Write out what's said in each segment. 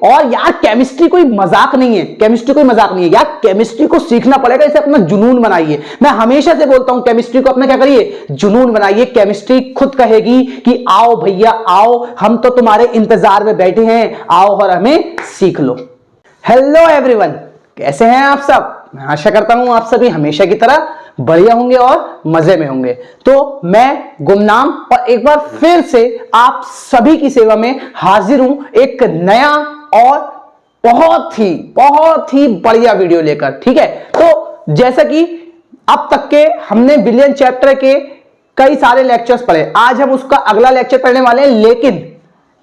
और यार केमिस्ट्री कोई मजाक नहीं है, केमिस्ट्री कोई मजाक नहीं है यार, केमिस्ट्री को सीखना पड़ेगा, इसे अपना जुनून बनाइए। मैं हमेशा से बोलता हूं केमिस्ट्री को अपना क्या करिए, जुनून बनाइए। केमिस्ट्री खुद कहेगी कि आओ भैया आओ, हम तो तुम्हारे इंतजार में बैठे हैं, आओ और हमें सीख लो। हेलो एवरीवन, कैसे हैं आप सब? मैं आशा करता हूं आप सभी हमेशा की तरह बढ़िया होंगे और मजे में होंगे। तो मैं गुमनाम और एक बार फिर से आप सभी की सेवा में हाजिर हूं एक नया और बहुत ही बढ़िया वीडियो लेकर। ठीक है, तो जैसा कि अब तक के हमने विलियन चैप्टर के कई सारे लेक्चर्स पढ़े, आज हम उसका अगला लेक्चर पढ़ने वाले हैं।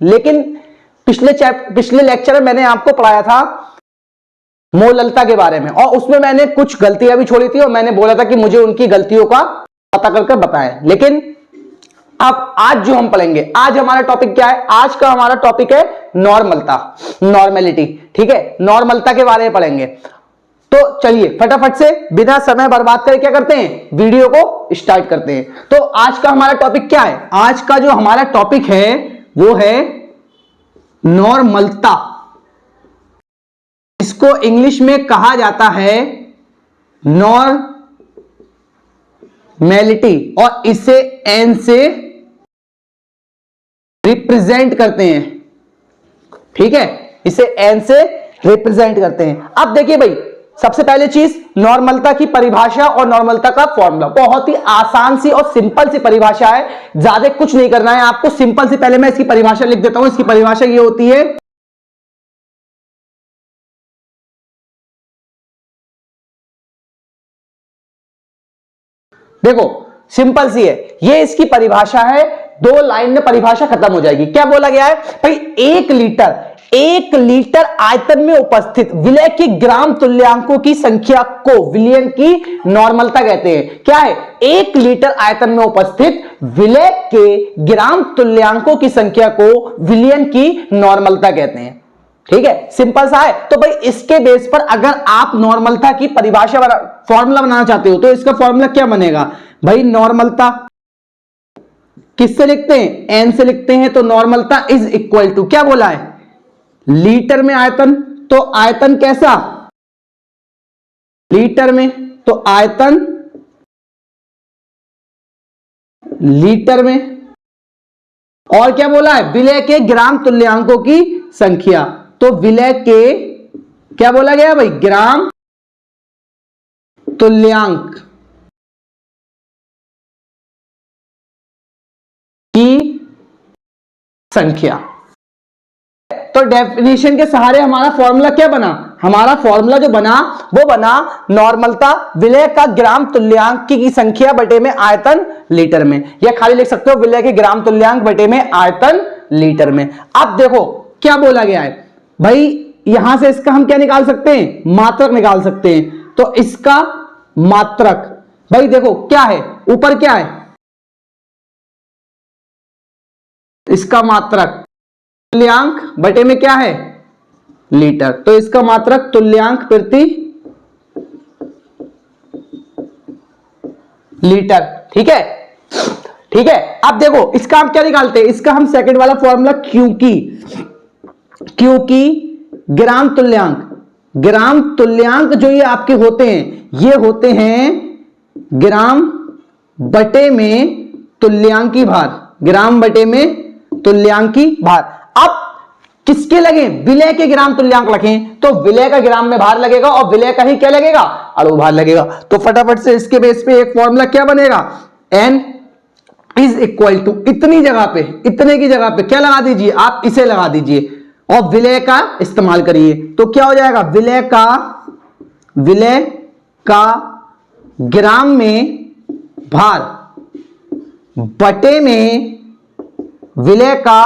लेकिन पिछले लेक्चर में मैंने आपको पढ़ाया था मोललता के बारे में, और उसमें मैंने कुछ गलतियां भी छोड़ी थी और मैंने बोला था कि मुझे उनकी गलतियों का पता करके बताएं। लेकिन अब आज जो हम पढ़ेंगे, आज हमारा टॉपिक क्या है? आज का हमारा टॉपिक है नॉर्मलता, नॉर्मेलिटी। ठीक है, नॉर्मलता के बारे में पढ़ेंगे। तो चलिए फटाफट से बिना समय बर्बाद करे क्या करते हैं, वीडियो को स्टार्ट करते हैं। तो आज का हमारा टॉपिक क्या है? आज का जो हमारा टॉपिक है वो है नॉर्मलता। इसको इंग्लिश में कहा जाता है नॉर्मेलिटी, और इसे एन से रिप्रेजेंट करते हैं। ठीक है, इसे एन से रिप्रेजेंट करते हैं। अब देखिए भाई, सबसे पहले चीज नॉर्मलता की परिभाषा और नॉर्मलता का फॉर्मूला। बहुत ही आसान सी और सिंपल सी परिभाषा है, ज्यादा कुछ नहीं करना है आपको। सिंपल सी, पहले मैं इसकी परिभाषा लिख देता हूं। इसकी परिभाषा ये होती है, देखो सिंपल सी है ये, इसकी परिभाषा है। 2 लाइन में परिभाषा खत्म हो जाएगी। क्या बोला गया है भाई? 1 लीटर आयतन में उपस्थित विलय के ग्राम तुल्यांकों की संख्या को विलयन की नॉर्मलता कहते हैं। क्या है? 1 लीटर आयतन में उपस्थित विलय के ग्राम तुल्यांकों की संख्या को विलयन की नॉर्मलता कहते हैं। ठीक है, सिंपल सा है। तो भाई इसके बेस पर अगर आप नॉर्मलता की परिभाषा फॉर्मूला बनाना चाहते हो तो इसका फॉर्मूला क्या बनेगा भाई? नॉर्मलता किससे लिखते हैं? एन से लिखते हैं। तो नॉर्मलता इज इक्वल टू, क्या बोला है? लीटर में आयतन। तो आयतन कैसा? लीटर में। तो आयतन लीटर में। और क्या बोला है? विलय के ग्राम तुल्यांकों की संख्या। तो विलय के क्या बोला गया भाई? ग्राम तुल्यांक की संख्या। तो डेफिनेशन के सहारे हमारा फॉर्मूला क्या बना? हमारा फॉर्मूला जो बना वो बना नॉर्मलता विलय का ग्राम तुल्यांक की संख्या बटे में आयतन लीटर में, या खाली लिख सकते हो विलय के ग्राम तुल्यांक बटे में आयतन लीटर में। अब देखो क्या बोला गया है भाई, यहां से इसका हम क्या निकाल सकते हैं? मात्रक निकाल सकते हैं। तो इसका मात्रक भाई देखो क्या है, ऊपर क्या है? इसका मात्रक तुल्यांक बटे में क्या है? लीटर। तो इसका मात्रक तुल्यांक प्रति लीटर। ठीक है, ठीक है। अब देखो इसका हम क्या निकालते हैं? इसका हम सेकंड वाला फॉर्मूला क्योंकि ग्राम तुल्यांक जो ये आपके होते हैं, ये होते हैं ग्राम बटे में तुल्यांकी भार, ग्राम बटे में तुल्यांकी भार। अब किसके लगे? विलय के ग्राम तुल्यांक लगे, तो विलय का ग्राम में भार लगेगा और विलय का ही क्या लगेगा? अणु भार लगेगा। तो फटाफट से इसके बेस पे एक फॉर्मूला क्या बनेगा? N इज इक्वल टू, इतनी जगह पे, इतने की जगह पे क्या लगा दीजिए आप? इसे लगा दीजिए और विलय का इस्तेमाल करिए। तो क्या हो जाएगा? विलय का ग्राम में भार बटे में विलय का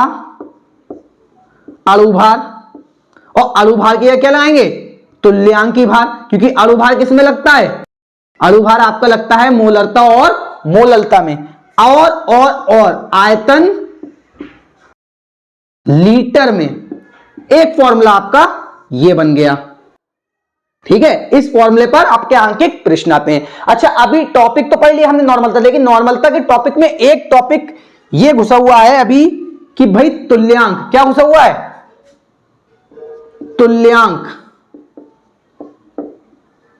अणुभार, और अणुभार की क्या लगाएंगे? तुल्यांकी भार, क्योंकि अणुभार किसमें लगता है? अणुभार आपका लगता है मोलरता और मोललता में। और आयतन लीटर में। एक फॉर्मूला आपका ये बन गया। ठीक है, इस फॉर्मूले पर आपके अंकित प्रश्न आते हैं। अच्छा, अभी टॉपिक तो पढ़ लिया हमने नॉर्मलता, लेकिन नॉर्मलता के टॉपिक में एक टॉपिक ये घुसा हुआ है अभी कि भाई तुल्यांक। क्या घुसा हुआ है? तुल्यांक,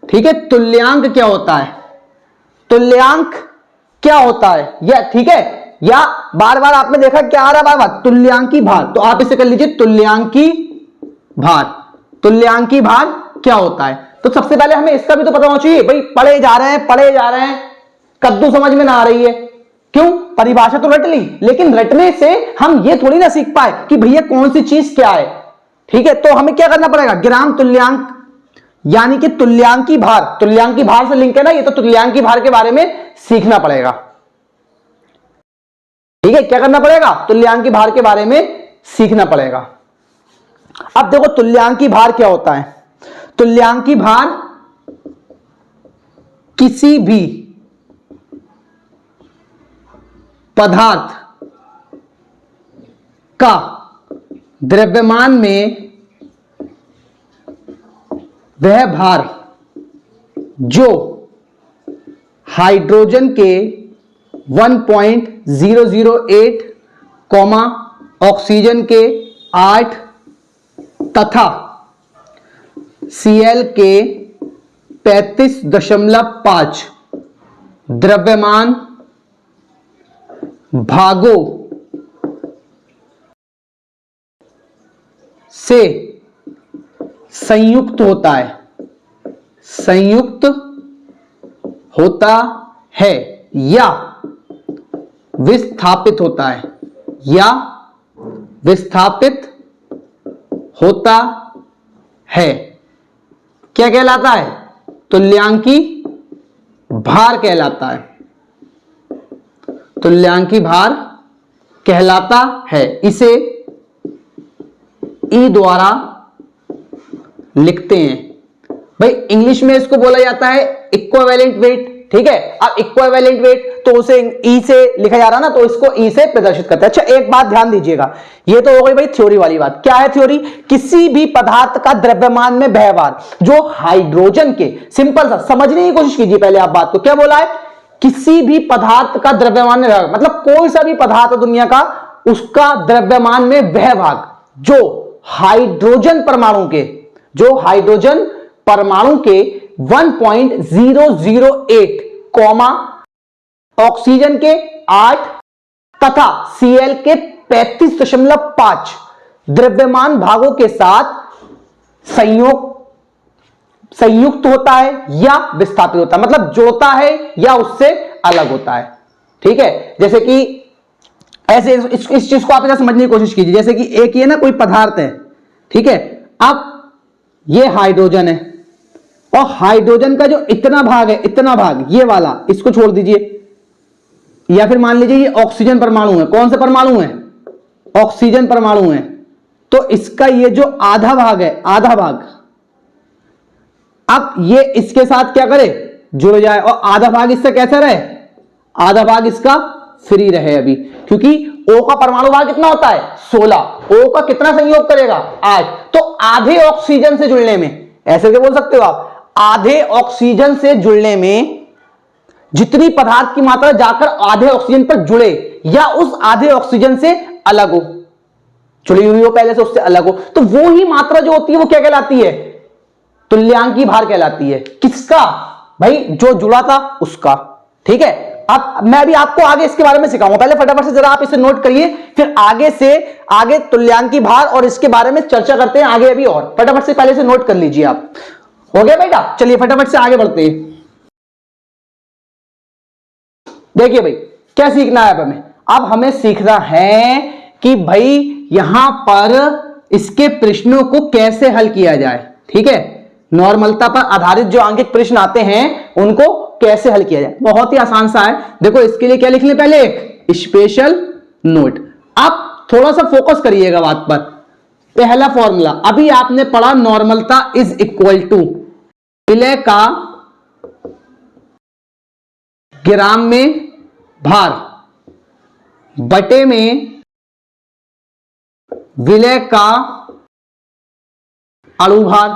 ठीक है, तुल्यांक क्या होता है, तुल्यांक क्या होता है, या ठीक है, या बार बार आपने देखा क्या आ रहा है, बार बार तुल्यांकी भार, तो आप इसे कर लीजिए तुल्यांकी भार। तुल्यांकी भार क्या होता है, तो सबसे पहले हमें इसका भी तो पता होना चाहिए भाई, पढ़े जा रहे हैं, कद्दू समझ में ना आ रही है, क्यों, परिभाषा तो रट ली, लेकिन रटने से हम ये थोड़ी ना सीख पाए कि भैया कौन सी चीज क्या है, ठीक है, तो हमें क्या करना पड़ेगा, ग्राम तुल्यांक, यानी कि तुल्यांकी भार, तुल्यांकी भार से लिंक है ना ये, तो तुल्यांकी भार के बारे में सीखना पड़ेगा, ठीक है, क्या करना पड़ेगा, तुल्यांकी भार के बारे में सीखना पड़ेगा। अब देखो तुल्यांकी भार क्या होता है, तुल्यांकी भार किसी भी पदार्थ का द्रव्यमान में वह भार जो हाइड्रोजन के 1.008, ऑक्सीजन के 8 तथा Cl के 35.5 द्रव्यमान भागों से संयुक्त होता है, संयुक्त होता है या विस्थापित होता है, या विस्थापित होता है, क्या कहलाता है, तुल्यांकी भार कहलाता है, तुल्यांकी भार कहलाता है। इसे ई द्वारा लिखते हैं भाई, इंग्लिश में इसको बोला जाता है इक्विवेलेंट वेट, ठीक है, अब इक्विवेलेंट वेट तो उसे ई से लिखा जा रहा ना, तो इसको ई से प्रदर्शित करते हैं। अच्छा एक बात ध्यान दीजिएगा, ये तो हो गई भाई थ्योरी वाली बात, क्या है थ्योरी, किसी भी पदार्थ का द्रव्यमान में व्यवहार जो हाइड्रोजन के, सिंपल सा समझने की कोशिश कीजिए पहले आप बात को, क्या बोला है, किसी भी पदार्थ का द्रव्यमान में व्यवहार, मतलब कोई सा भी पदार्थ दुनिया का, उसका द्रव्यमान में वह भाग जो हाइड्रोजन परमाणु के, जो हाइड्रोजन परमाणु के 1.008, ऑक्सीजन के 8 तथा Cl के 35.5 द्रव्यमान भागों के साथ संयुक्त होता है या विस्थापित होता है, मतलब जोड़ता है या उससे अलग होता है, ठीक है, जैसे कि ऐसे इस चीज को आप ऐसा समझने की कोशिश कीजिए, जैसे कि एक ये ना कोई पदार्थ है, ठीक है, अब ये हाइड्रोजन है, और हाइड्रोजन का जो इतना भाग है, इतना भाग ये वाला, इसको छोड़ दीजिए, या फिर मान लीजिए ये ऑक्सीजन परमाणु है, कौन सा परमाणु है, ऑक्सीजन परमाणु है, तो इसका ये जो आधा भाग है, आधा भाग, अब ये इसके साथ क्या करे, जुड़ जाए, और आधा भाग इससे कैसा रहे, आधा भाग इसका फ्री रहे अभी, क्योंकि O का परमाणु भाग कितना होता है 16, O का कितना संयोग करेगा 8, तो आधे ऑक्सीजन से जुड़ने में, ऐसे क्या बोल सकते हो आप, आधे ऑक्सीजन से जुड़ने में जितनी पदार्थ की मात्रा जाकर आधे ऑक्सीजन पर जुड़े या उस आधे ऑक्सीजन से अलग हो, जुड़ी हुई हो पहले से, उससे अलग हो, तो वो ही मात्रा जो होती है वो क्या कहलाती है, तुल्यांकी भार कहलाती है। किसका भाई, जो जुड़ा था उसका, ठीक है। अब मैं भी आपको आगे इसके बारे में सिखाऊंगा, पहले फटाफट से जरा आप इसे नोट करिए, फिर आगे तुल्यांकी भार और इसके बारे में चर्चा करते हैं आगे अभी, और फटाफट से पहले से नोट कर लीजिए आप, हो गया बेटा, चलिए फटाफट से आगे बढ़ते हैं। देखिए भाई क्या सीखना है अब हमें सीखना है कि भाई यहां पर इसके प्रश्नों को कैसे हल किया जाए, ठीक है, नॉर्मलता पर आधारित जो आंकिक प्रश्न आते हैं उनको कैसे हल किया जाए, बहुत ही आसान सा है। देखो इसके लिए क्या लिख लें, पहले एक स्पेशल नोट, आप थोड़ा सा फोकस करिएगा बात पर। पहला फॉर्मूला अभी आपने पढ़ा, नॉर्मलता इज इक्वल टू विलय का ग्राम में भार बटे में विलय का अणु भार,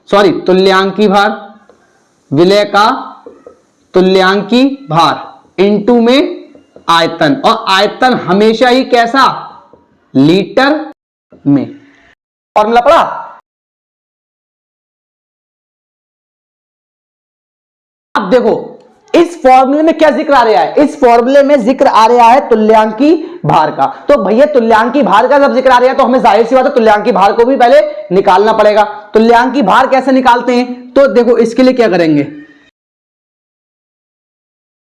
सॉरी तुल्यांकी भार, विलय का तुल्यांकी भार इनटू में आयतन, और आयतन हमेशा ही कैसा, लीटर में। फॉर्मूला पढ़ा? अब देखो इस फॉर्मूले में क्या जिक्र आ रहा है, इस फॉर्मूले में जिक्र आ रहा है तुल्यांकी भार का। तो भैया तुल्यांकी भार का जब जिक्र आ रहा है तो हमें जाहिर सी बात है तुल्यांकी भार को भी पहले निकालना पड़ेगा। तुल्यांकी भार कैसे निकालते हैं, तो देखो इसके लिए क्या करेंगे,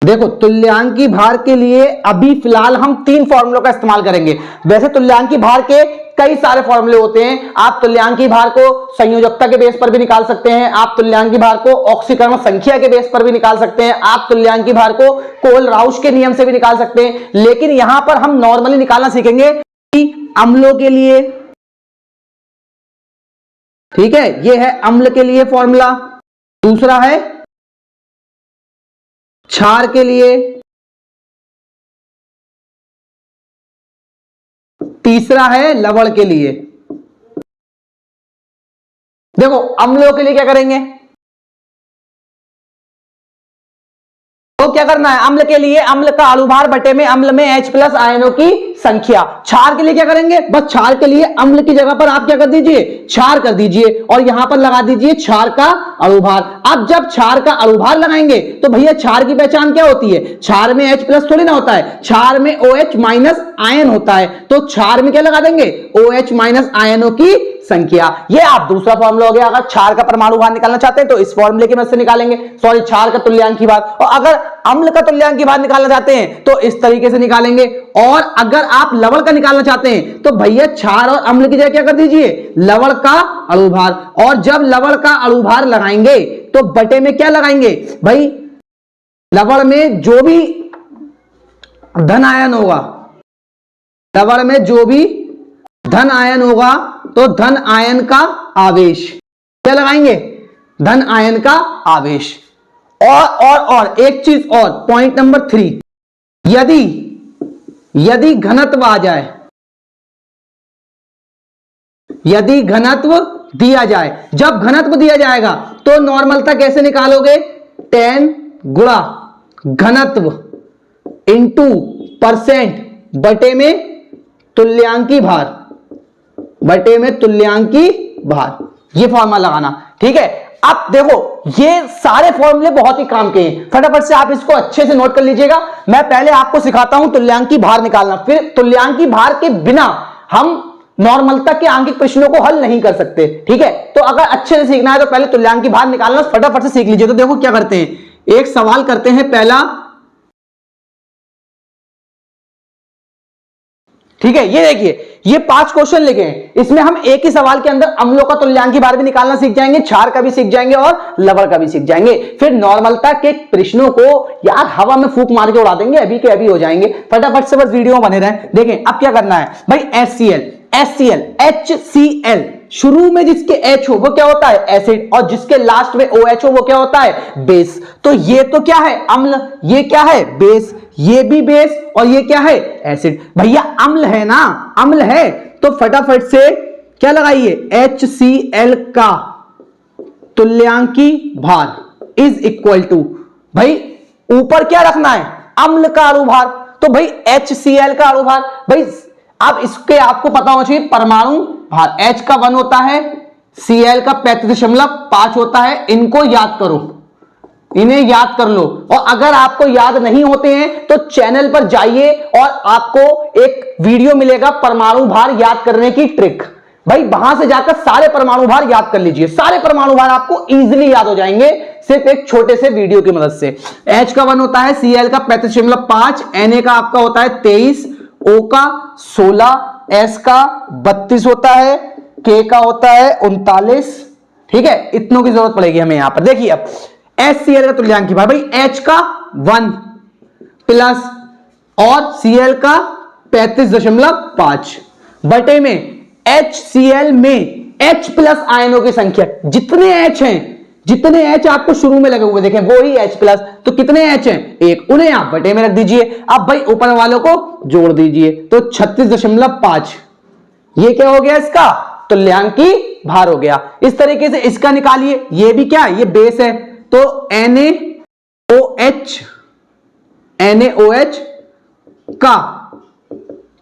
देखो तुल्यांकी भार के लिए अभी फिलहाल हम 3 फॉर्मूलों का इस्तेमाल करेंगे। वैसे तुल्यांकी भार के कई सारे फॉर्मूले होते हैं। आप तुल्यांकी भार को संयोजकता के बेस पर भी निकाल सकते हैं, आप तुल्यांकी भार को ऑक्सीकरण संख्या के बेस पर भी निकाल सकते हैं, आप तुल्यांकी भार को कोल-राउश के नियम से भी निकाल सकते हैं। लेकिन यहां पर हम नॉर्मली निकालना सीखेंगे कि अम्लों के लिए, ठीक है, यह है अम्ल के लिए फॉर्मूला, दूसरा है क्षार के लिए, तीसरा है लवण के लिए। देखो अम्लों के लिए क्या करेंगे, तो क्या करना है, अम्ल के लिए अम्ल का अणुभार बटे में अम्ल में H+ आयनों की संख्या। क्षार के लिए क्या करेंगे, बस क्षार के लिए अम्ल की जगह पर आप क्या कर दीजिए, क्षार कर दीजिए और यहां पर लगा दीजिए क्षार का अणुभार। अब जब क्षार का अणुभार लगाएंगे तो भैया क्षार की पहचान क्या होती है, क्षार में H+ थोड़ी ना होता है, क्षार में OH- आयन होता है। तो क्षार में क्या लगा देंगे, OH- आयनों की संख्या। ये आप दूसरा फॉर्मूला हो गया। अगर क्षार का परमाणु भार निकालना चाहते हैं तो इस फॉर्मूले की मदद से निकालेंगे, सॉरी क्षार का तुल्यांकी भार। और अगर अम्ल का तुल्यांकी भार निकालना चाहते हैं तो इस तरीके से निकालेंगे। और अगर आप लवण का निकालना चाहते हैं तो भैया क्षार और अम्ल की जगह क्या कर दीजिए, लवण का अणुभार। और जब लवण का अणुभार लगाएंगे तो बटे में क्या लगाएंगे भाई, लवण में जो भी धन आयन होगा, लवण में जो भी धन आयन होगा तो धन आयन का आवेश क्या लगाएंगे, धन आयन का आवेश। और एक चीज और, पॉइंट नंबर 3, यदि घनत्व आ जाए, यदि घनत्व दिया जाए, जब घनत्व दिया जाएगा तो नॉर्मलता कैसे निकालोगे, 10 गुणा घनत्व इंटू परसेंट बटे में तुल्यांकी भार, बटे में तुल्यांकी भार, ये फॉर्मूला लगाना, ठीक है। अब देखो ये सारे फॉर्मूले बहुत ही काम के हैं, फटाफट से आप इसको अच्छे से नोट कर लीजिएगा। मैं पहले आपको सिखाता हूं तुल्यांकी भार निकालना, फिर तुल्यांकी भार के बिना हम नॉर्मलता के आंकिक प्रश्नों को हल नहीं कर सकते, ठीक है। तो अगर अच्छे से सीखना है तो पहले तुल्यांकी भार निकालना फटाफट से सीख लीजिए। तो देखो क्या करते हैं, एक सवाल करते हैं पहला, ठीक है। ये देखिए ये 5 क्वेश्चन लिखे हैं, इसमें हम एक ही सवाल के अंदर अम्लों का तुल्यांकी भार भी निकालना सीख जाएंगे, क्षार का भी सीख जाएंगे और लवण का भी सीख जाएंगे। फिर नॉर्मलता के प्रश्नों को यार हवा में फूंक मार के उड़ा देंगे, अभी के अभी हो जाएंगे। फटाफट से बस वीडियो बने रहें। देखें अब क्या करना है भाई, HCl शुरू में जिसके H हो वो क्या होता है, एसिड, और जिसके लास्ट में OH हो वो क्या होता है, बेस। तो ये तो क्या है, अम्ल, ये क्या है, बेस, ये भी बेस और ये क्या है, एसिड। भैया अम्ल है ना, अम्ल है तो फटाफट से क्या लगाइए, HCl का तुल्यांकी भार इज इक्वल टू, भाई ऊपर क्या रखना है, अम्ल का अणुभार, तो भाई HCl का अणुभार। भाई अब इसके आपको पता होना चाहिए परमाणु भार, H का 1 होता है, Cl का 35.5 होता है। इनको याद करो, इन्हें याद कर लो। और अगर आपको याद नहीं होते हैं तो चैनल पर जाइए और आपको एक वीडियो मिलेगा परमाणु भार याद करने की ट्रिक, भाई वहां से जाकर सारे परमाणु भार याद कर लीजिए, सारे परमाणु भार आपको इजीली याद हो जाएंगे सिर्फ एक छोटे से वीडियो की मदद से। H का 1 होता है, Cl का 35.5, Na का आपका होता है 23, O का 16, S का 32 होता है, K का होता है 39, ठीक है। इतनों की जरूरत पड़ेगी हमें यहां पर। देखिए अब HCl का तुल्यांकी भार, भाई H का 1 प्लस और Cl का 35.5 बटे में HCl में H+ आयनों की संख्या, जितने H हैं, जितने H आपको शुरू में लगे हुए देखें वो ही H+, तो कितने H हैं, एक, उन्हें आप बटे में रख दीजिए। अब भाई ऊपर वालों को जोड़ दीजिए तो 36.5, ये क्या हो गया, इसका तुल्यांकी भार हो गया। इस तरीके से इसका निकालिए, ये भी क्या है, ये बेस है, तो NaOH का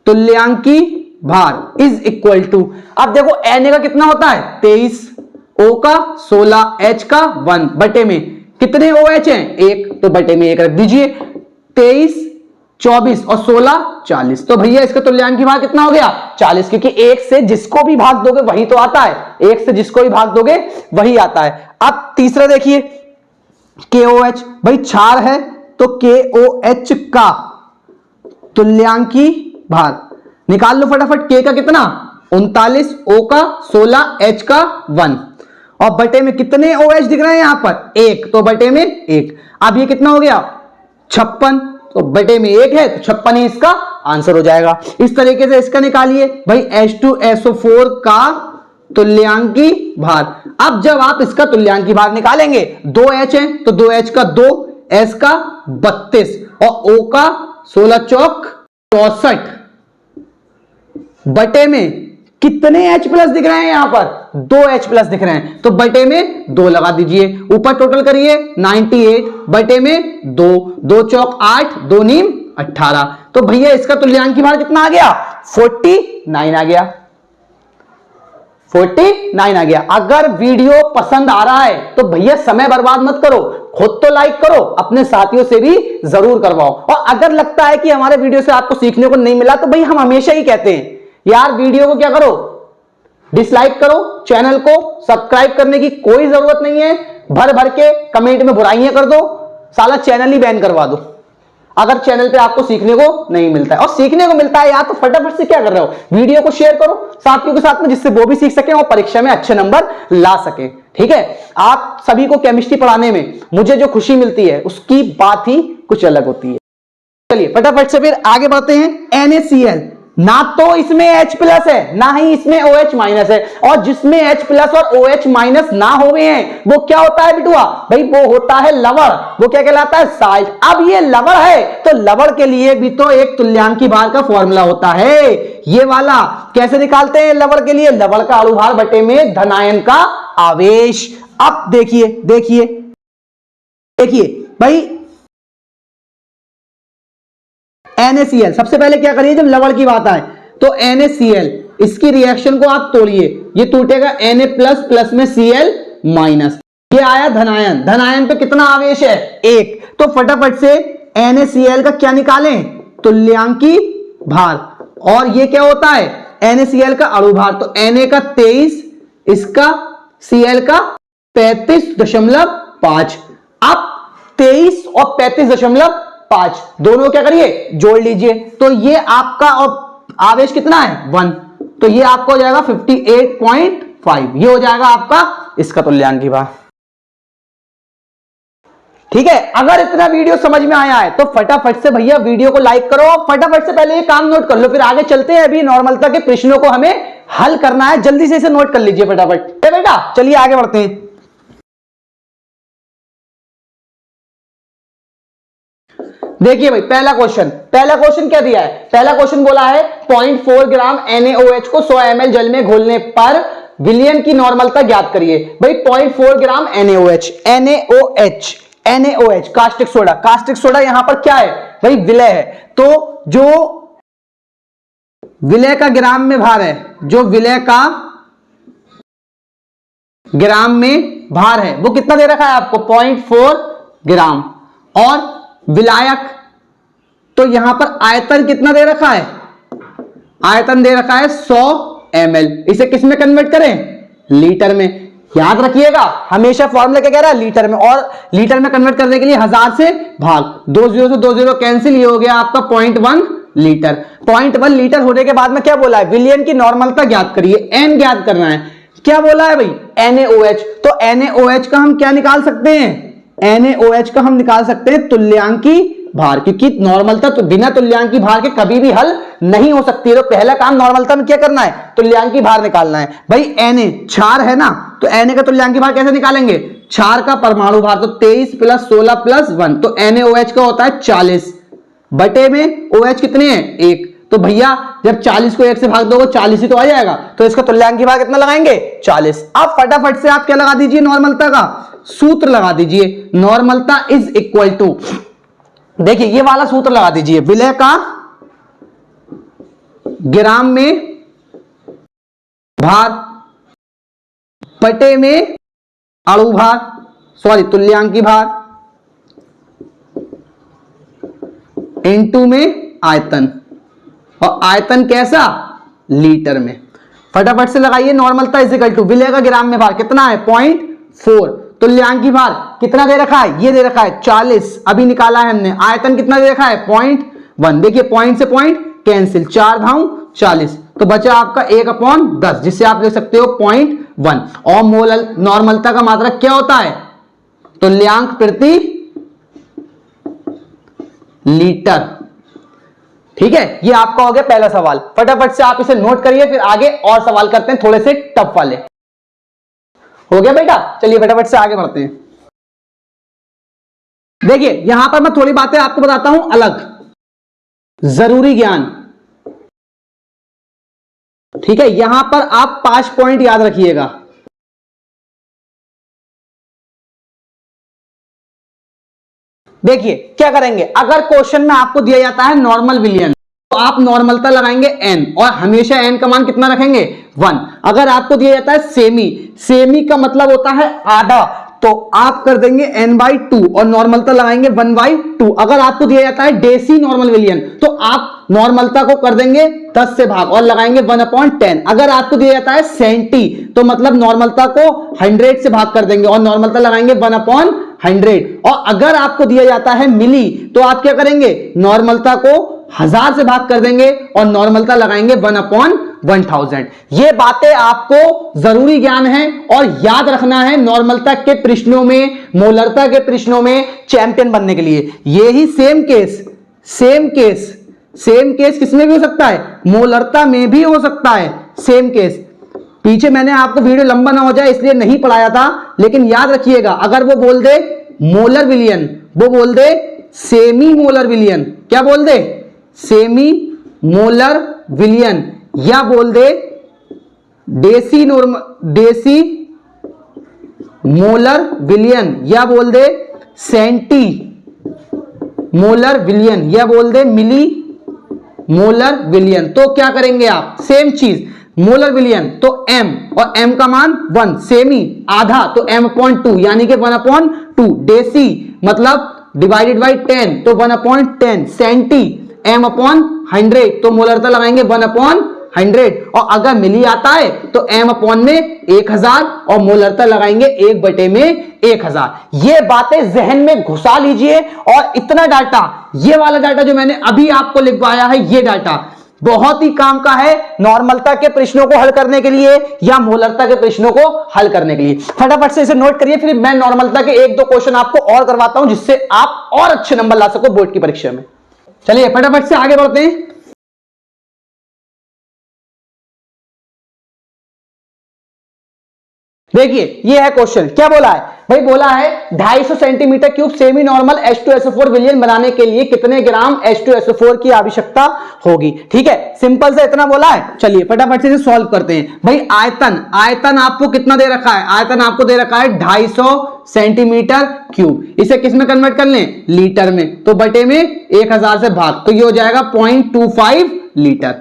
तुल्यांकी भार इज इक्वल टू, अब देखो Na का कितना होता है 23, O का 16, H का 1 बटे में कितने OH हैं 1, तो बटे में 1 रख दीजिए। 23 24 और 16 40, तो भैया इसका तुल्यांकी भाग कितना हो गया 40, क्योंकि 1 से जिसको भी भाग दोगे वही तो आता है, 1 से जिसको भी भाग दोगे वही आता है। अब तीसरा देखिए KOH, भाई क्षार है तो KOH का तुल्यांकी भार निकाल लो फटाफट। K का कितना 39, O का 16, H का 1 और बटे में कितने OH दिख रहे हैं यहां पर 1, तो बटे में 1। अब ये कितना हो गया 56, तो बटे में 1 है तो 56 ही इसका आंसर हो जाएगा। इस तरीके से इसका निकालिए भाई H2SO4 का तुल्यांकी भार। अब जब आप इसका तुल्यांकी भार निकालेंगे 2H है तो 2H का 2, S का 32 और O का 16 चौक 64 बटे में कितने H प्लस दिख रहे हैं यहां पर 2H प्लस दिख रहे हैं, तो बटे में 2 लगा दीजिए। ऊपर टोटल करिए 98 बटे में 2, 2 चौक 8, 2 नीम 18, तो भैया इसका तुल्यांकी भार कितना आ गया 49 आ गया, 49 आ गया। अगर वीडियो पसंद आ रहा है तो भैया समय बर्बाद मत करो, खुद तो लाइक करो, अपने साथियों से भी जरूर करवाओ। और अगर लगता है कि हमारे वीडियो से आपको सीखने को नहीं मिला तो भाई हम हमेशा ही कहते हैं यार वीडियो को क्या करो डिसलाइक करो, चैनल को सब्सक्राइब करने की कोई जरूरत नहीं है, भर भर के कमेंट में बुराइयां कर दो, साला चैनल ही बैन करवा दो अगर चैनल पे आपको सीखने को नहीं मिलता है। और सीखने को मिलता है यार तो फटाफट से क्या कर रहे हो वीडियो को शेयर करो साथियों के साथ में, जिससे वो भी सीख सके और परीक्षा में अच्छे नंबर ला सके। ठीक है, आप सभी को केमिस्ट्री पढ़ाने में मुझे जो खुशी मिलती है उसकी बात ही कुछ अलग होती है। चलिए फटाफट से फिर आगे बढ़ते हैं। NaCl, ना तो इसमें H प्लस है ना ही इसमें OH माइनस है, और जिसमें H प्लस और OH माइनस ना हुए हैं वो क्या होता है बिटुआ भाई, वो होता है लवण, वो क्या कहलाता है साल्ट। अब ये लवण है तो लवण के लिए भी तो एक तुल्यांकी भार का फॉर्मूला होता है, ये वाला कैसे निकालते हैं लवण के लिए, लवण का अणुभार बटे में धनायन का आवेश। अब देखिए देखिए देखिए भाई NaCl, सबसे पहले क्या करिए जब लवण की बात आए तो NaCl इसकी रिएक्शन को आप तोड़िए, ये टूटेगा Na प्लस प्लस में Cl माइनस, ये आया धनायन, धनायन पे कितना आवेश है 1, तो फटाफट से NaCl का क्या निकालें तुल्यांकी भार, और ये क्या होता है NaCl का अणुभार, तो Na का 23, इसका Cl का 35.5। अब 23 और 35.5 दोनों क्या करिए जोड़ लीजिए, तो ये आपका और आवेश कितना है 1, तो ये आपको हो जाएगा 58.5, ये हो जाएगा आपका इसका तुल्यांकी भार। ठीक है, अगर इतना वीडियो समझ में आया है तो फटाफट से भैया वीडियो को लाइक करो, फटाफट से पहले ये काम नोट कर लो, फिर आगे चलते हैं। अभी नॉर्मलता के प्रश्नों को हमें हल करना है, जल्दी से इसे नोट कर लीजिए फटाफट। बेटा चलिए आगे बढ़ते हैं। देखिए भाई पहला क्वेश्चन क्या दिया है, पहला क्वेश्चन बोला है 0.4 ग्राम NaOH को 100 ml जल में घोलने पर विलयन की नॉर्मलता ज्ञात करिए। भाई 0.4 ग्राम NaOH कास्टिक सोडा यहां पर क्या है भाई विलय है, तो जो विलय का ग्राम में भार है, जो विलय का ग्राम में भार है वो कितना दे रखा है आपको 0.4 ग्राम, और विलायक तो यहां पर आयतन कितना दे रखा है, आयतन दे रखा है 100 ml, इसे किस में कन्वर्ट करें लीटर में, याद रखिएगा हमेशा फॉर्मूला क्या कह रहा है लीटर में, और लीटर में कन्वर्ट करने के लिए 1000 से भाग, 2 0 से 2 0 कैंसिल, ये हो गया आपका 0.1 लीटर। 0.1 लीटर होने के बाद में क्या बोला है विलयन की नॉर्मलता ज्ञात करिए, n ज्ञात करना है, क्या बोला है भाई NaOH, तो NaOH का हम क्या निकाल सकते हैं, NaOH का हम निकाल सकते हैं तुल्यांकी भार, क्योंकि नॉर्मलता तो बिना तुल्यांकी भार के कभी भी हल नहीं हो सकती है, तो पहला काम नॉर्मलता में क्या करना है तुल्यांकी भार निकालना है। भाई Na क्षार है ना, तो Na का तुल्यांकी भार कैसे निकालेंगे, क्षार का परमाणु भार तो 23 प्लस 16 प्लस 1, तो NaOH का होता है 40 बटे में OH कितने हैं 1, तो भैया जब 40 को 1 से भाग दोगे 40 ही तो आ जाएगा, तो इसका तुल्यांकी भार कितना लगाएंगे 40। अब फटाफट से आप क्या लगा दीजिए नॉर्मलता का सूत्र लगा दीजिए, नॉर्मलता इज इक्वल टू, देखिए ये वाला सूत्र लगा दीजिए, विलय का ग्राम में भार बटे में अणु भार, सॉरी तुल्यांकी भार, इनटू में आयतन, और आयतन कैसा, लीटर में। फटाफट से लगाइए। नॉर्मलता इज इक्वल टू विलय का ग्राम में भार कितना है 0.4, तुल्यांकी भार कितना दे रखा है, ये दे रखा है 40, अभी निकाला है हमने। आयतन कितना दे रखा है 0.1, देखिए पॉइंट से पॉइंट कैंसिल, 4 धाऊ 40, तो बचा आपका 1/10, जिससे आप लिख सकते हो 0.1। और मोल नॉर्मलता का मात्रक क्या होता है, तुल्यांक प्रति लीटर। ठीक है, ये आपका हो गया पहला सवाल। फटाफट से आप इसे नोट करिए, फिर आगे और सवाल करते हैं थोड़े से टफ वाले। हो गया बेटा, चलिए फटाफट से आगे बढ़ते हैं। देखिए यहां पर मैं थोड़ी बातें आपको बताता हूं अलग, जरूरी ज्ञान। ठीक है, यहां पर आप 5 पॉइंट याद रखिएगा। देखिए क्या करेंगे, अगर क्वेश्चन में आपको दिया जाता है नॉर्मल विलियन, तो आप नॉर्मलता लगाएंगे n, और हमेशा n का मान कितना रखेंगे 1। अगर आपको दिया जाता है सेमी, सेमी का मतलब होता है आधा, तो आप कर देंगे n/2 और नॉर्मलता लगाएंगे 1/2। अगर आपको दिया जाता है डेसी नॉर्मल विलियन, तो आप नॉर्मलता को कर देंगे 10 से भाग और लगाएंगे 1/10। अगर आपको दिया जाता है सेंटी, तो मतलब नॉर्मलता को 100 से भाग कर देंगे और नॉर्मलता लगाएंगे 1/100। और अगर आपको दिया जाता है मिली, तो आप क्या करेंगे, नॉर्मलता को 1000 से भाग कर देंगे और नॉर्मलता लगाएंगे 1/1000। ये बातें आपको जरूरी ज्ञान है और याद रखना है नॉर्मलता के प्रश्नों में, मोलरता के प्रश्नों में चैंपियन बनने के लिए। यही सेम केस किसमें भी हो सकता है, मोलरता में भी हो सकता है सेम केस। पीछे मैंने आपको वीडियो लंबा ना हो जाए इसलिए नहीं पढ़ाया था, लेकिन याद रखिएगा, अगर वो बोल दे मोलर विलियन, वो बोल दे सेमी मोलर विलियन, क्या बोल दे, सेमी मोलर विलियन, या बोल दे देसी मोलर विलियन, या बोल दे सेंटी मोलर विलियन, या बोल दे मिली मोलर विलियन, तो क्या करेंगे आप, सेम चीज, मोलर विलियन तो m, और m का मान 1, सेमी आधा तो m/2 यानी कि 1/2, डेसी मतलब डिवाइडेड बाई 10 तो 1/10, सेंटी m/100 तो मोलरता लगाएंगे 1/100, और अगर मिली आता है तो m/1000 और मोलरता लगाएंगे 1/1000। ये बातें जहन में घुसा लीजिए। और इतना डाटा, ये वाला डाटा जो मैंने अभी आपको लिखवाया है, ये डाटा बहुत ही काम का है नॉर्मलता के प्रश्नों को हल करने के लिए या मोलरता के प्रश्नों को हल करने के लिए। फटाफट से इसे नोट करिए, फिर मैं नॉर्मलता के 1-2 क्वेश्चन आपको और करवाता हूं, जिससे आप और अच्छे नंबर ला सको बोर्ड की परीक्षा में। चलिए फटाफट से आगे बढ़ते हैं। देखिए ये है क्वेश्चन, क्या बोला है भाई, बोला है 250 centimetre cube semi normal H2SO4 विलियन बनाने के लिए कितने ग्राम H2SO4 की आवश्यकता होगी। ठीक है, सिंपल से इतना बोला है। चलिए फटाफट से सॉल्व करते हैं। भाई आयतन आपको कितना दे रखा है, आयतन आपको दे रखा है 250 सेंटीमीटर क्यूब। इसे किस में कन्वर्ट कर लें, लीटर में, तो बटे में 1000 से भाग, तो ये हो जाएगा 0.25 लीटर।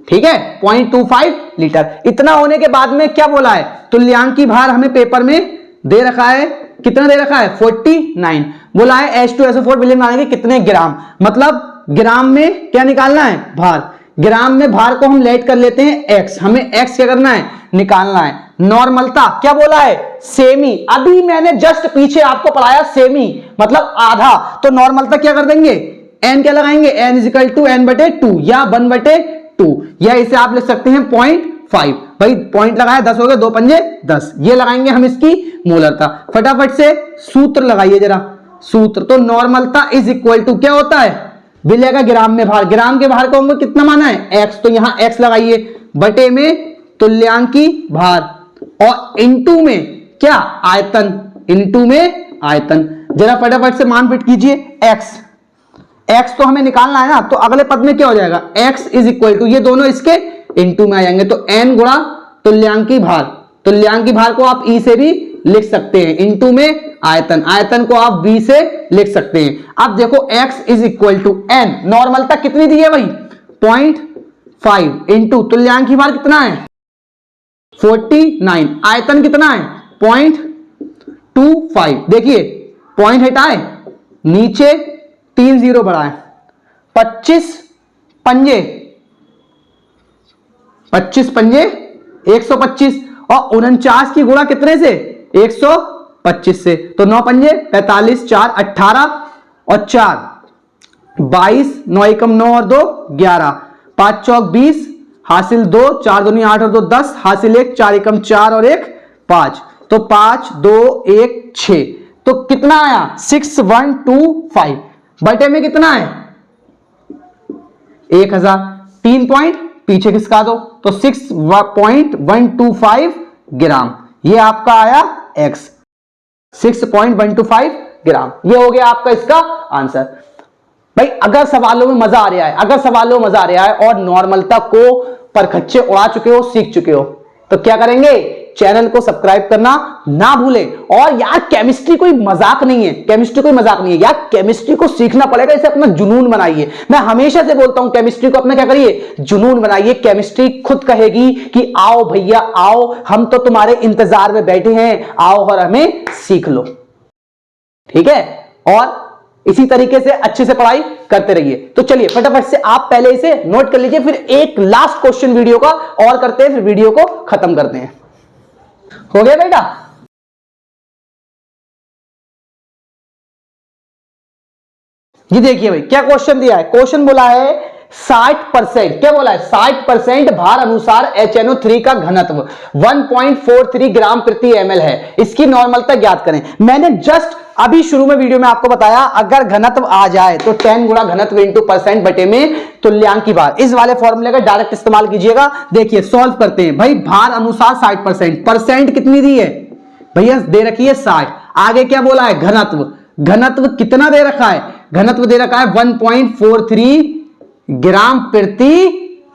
ठीक है, 0.25 लीटर। इतना होने के बाद में क्या बोला है, तुल्यांकी भार हमें पेपर में दे रखा है, कितना दे रखा है 49। बोला है H2SO4 विलियन बनाने के कितने ग्राम, मतलब ग्राम में क्या निकालना है, भार। ग्राम में भार को हम लेट कर लेते हैं x, हमें x क्या करना है, निकालना है। नॉर्मलता क्या बोला है, सेमी, अभी मैंने जस्ट पीछे आपको पढ़ाया सेमी मतलब आधा, तो नॉर्मलता क्या कर देंगे, n क्या लगाएंगे, n = n/2 या 1/2, या इसे आप लिख सकते हैं 0.5। भाई पॉइंट लगाया, 10 हो गए, 2 पंजे 10, ये लगाएंगे हम इसकी मोलरता। फटाफट से सूत्र लगाइए जरा, सूत्र। तो नॉर्मलता इज इक्वल टू क्या होता है, विलय का ग्राम में भार, ग्राम के भार को हमको कितना माना है x, तो यहां x लगाइए, बटे में तुल्यांकी भार, और इनटू में क्या, आयतन, इनटू में आयतन। जरा फटाफट से मान फिट कीजिए, x तो हमें निकालना है ना, तो अगले पद में क्या हो जाएगा, x इज इक्वल टू, ये दोनों इसके इनटू में आ जाएंगे, तो n गुणा तुल्यांकी भार, तुल्यांकी भार को आप e से भी लिख सकते हैं, इनटू में आयतन, आयतन को आप v से लिख सकते हैं। अब देखो x is equal to n, नॉर्मलता कितनी दी है भाई, 5 इंटू तुल्यांकी भार कितना है 49, आयतन कितना है 0.25। देखिए पॉइंट हटाए, नीचे 3 0 बढ़ाए, 25 पंजे 125 और 49 की गुणा कितने से 125 से, तो 9 पंजे 45, 4 18 और 4 22, 9 एकम 9 और 2 11, 5 चौक 20, हासिल 2, 4 दूनी 8 और 2 10, हासिल 1, 4 एकम 4 और 1 5, तो 5 2 1 6, तो कितना आया 6125 बटे में कितना है 1000, 3 पॉइंट पीछे खिसका दो तो 6.125 ग्राम, ये आपका आया x 6.125 ग्राम। ये हो गया आपका इसका आंसर। भाई अगर सवालों में मजा आ रहा है, और नॉर्मलता को परखच्चे उड़ा चुके हो, सीख चुके हो, तो क्या करेंगे, चैनल को सब्सक्राइब करना ना भूलें। और यार केमिस्ट्री कोई मजाक नहीं है, यार केमिस्ट्री को सीखना पड़ेगा, इसे अपना जुनून बनाइए। मैं हमेशा से बोलता हूं केमिस्ट्री को अपना क्या करिए, जुनून बनाइए। केमिस्ट्री खुद कहेगी कि आओ भैया आओ, हम तो तुम्हारे इंतजार में बैठे हैं, आओ और हमें सीख लो। ठीक है, और इसी तरीके से अच्छे से पढ़ाई करते रहिए। तो चलिए फटाफट से आप पहले इसे नोट कर लीजिए, फिर एक लास्ट क्वेश्चन वीडियो का और करते हैं, फिर वीडियो को खत्म करते हैं। हो गया बेटा? ये देखिए भाई क्या क्वेश्चन दिया है। क्वेश्चन बोला है 60%, क्या बोला है 60% भार अनुसार HNO3 का घनत्व 1.43 ग्राम प्रति ml है, इसकी नॉर्मलता ज्ञात करें। मैंने जस्ट अभी शुरू में वीडियो में आपको बताया, अगर घनत्व आ जाए तो 10 गुणा घनत्व इंटू परसेंट बटे में तुल्यांकी भार, इस वाले फॉर्मूले का डायरेक्ट इस्तेमाल कीजिएगा। देखिए सॉल्व करते हैं। भाई भार अनुसार 60%, परसेंट कितनी दी है भैया, दे रखी है 60। आगे क्या बोला है घनत्व कितना दे रखा है, घनत्व दे रखा है 1.43 ग्राम प्रति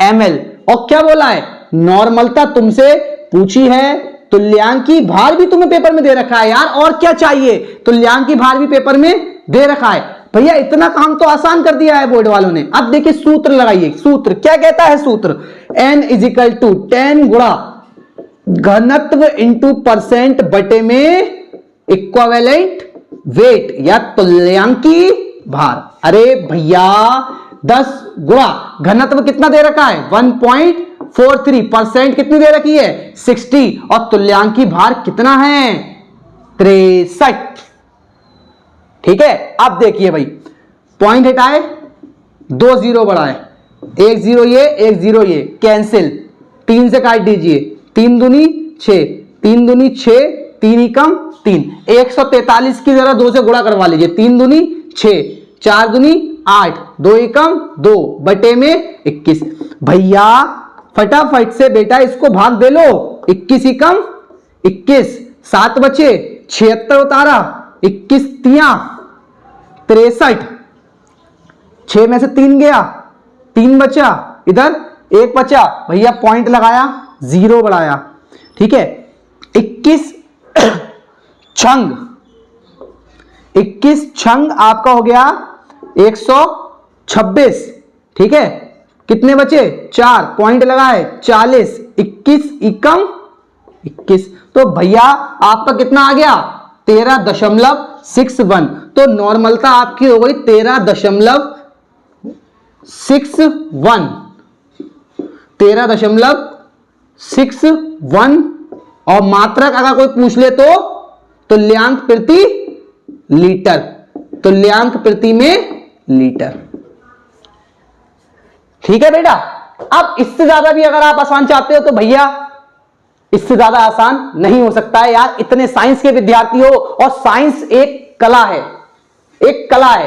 ml, और क्या बोला है नॉर्मलता तुमसे पूछी है, तुल्यांकी भार भी तुम्हें पेपर में दे रखा है यार, और क्या चाहिए, तुल्यांकी भार भी पेपर में दे रखा है। भैया इतना काम तो आसान कर दिया है बोर्ड वालों ने। अब देखिए सूत्र लगाइए, सूत्र क्या कहता है, सूत्र n इजिकल टू 10 गुणा घनत्व इंटू परसेंट बटे में इक्विवेलेंट वेट या तुल्यांकी भार। अरे भैया 10 गुणा घनत्व कितना दे रखा है 1.43, परसेंट कितनी दे रखी है 60, और तुल्यांकी भार कितना है 63। ठीक है, अब देखिए भाई पॉइंट हटाए, 2 0 बढ़ाए, 1 0 ये 1 0 ये कैंसिल, 3 से काट दीजिए, 3 दूनी 6, 3 दूनी 6, 3 एकम 3, 143 की जरा 2 से गुणा करवा लीजिए, 3 दूनी 6, 4 दूनी 8, 2 एकम 2 बटे में 21। भैया फटाफट से बेटा इसको भाग दे लो, 21 एकम 21, 7 बचे 76 उतारा, 21 तिया 63, 6 में से 3 गया, 3 बचा, इधर 1 बचा, भैया पॉइंट लगाया 0 बढ़ाया। ठीक है, 21 छंग आपका हो गया 126। ठीक है, कितने बचे 4, पॉइंट लगाए 40, 21 एकम 21, तो भैया आपका कितना आ गया 13.61, तो नॉर्मलता आपकी हो गई 13.61, और मात्रक अगर कोई पूछ ले तो तुल्यांक प्रति लीटर, तुल्यांक प्रति में लीटर। ठीक है बेटा, अब इससे ज्यादा भी अगर आप आसान चाहते हो तो भैया इससे ज्यादा आसान नहीं हो सकता है यार, इतने साइंस के विद्यार्थी हो, और साइंस एक कला है,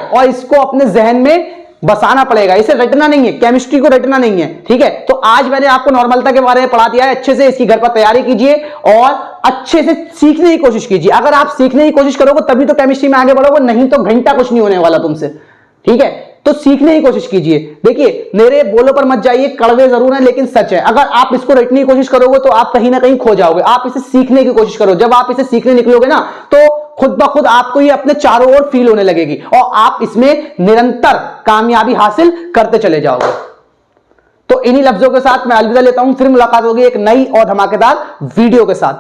और इसको अपने जहन में बसाना पड़ेगा, इसे रटना नहीं है, केमिस्ट्री को रटना नहीं है। ठीक है, तो आज मैंने आपको नॉर्मलता के बारे में पढ़ा दिया है, अच्छे से इसकी घर पर तैयारी कीजिए और अच्छे से सीखने की कोशिश कीजिए। अगर आप सीखने की कोशिश करोगे तभी तो केमिस्ट्री में आगे बढ़ोगे, नहीं तो घंटा कुछ नहीं होने वाला तुमसे। ठीक है, तो सीखने की कोशिश कीजिए। देखिए मेरे बोलों पर मत जाइए, कड़वे जरूर हैं लेकिन सच है। अगर आप इसको रटने की कोशिश करोगे तो आप कहीं ना कहीं खो जाओगे। आप इसे सीखने की कोशिश करो, जब आप इसे सीखने निकलोगे ना तो खुद ब खुद आपको ये अपने चारों ओर फील होने लगेगी और आप इसमें निरंतर कामयाबी हासिल करते चले जाओगे। तो इन्हीं लफ्जों के साथ मैं अलविदा लेता हूं, फिर मुलाकात होगी एक नई और धमाकेदार वीडियो के साथ।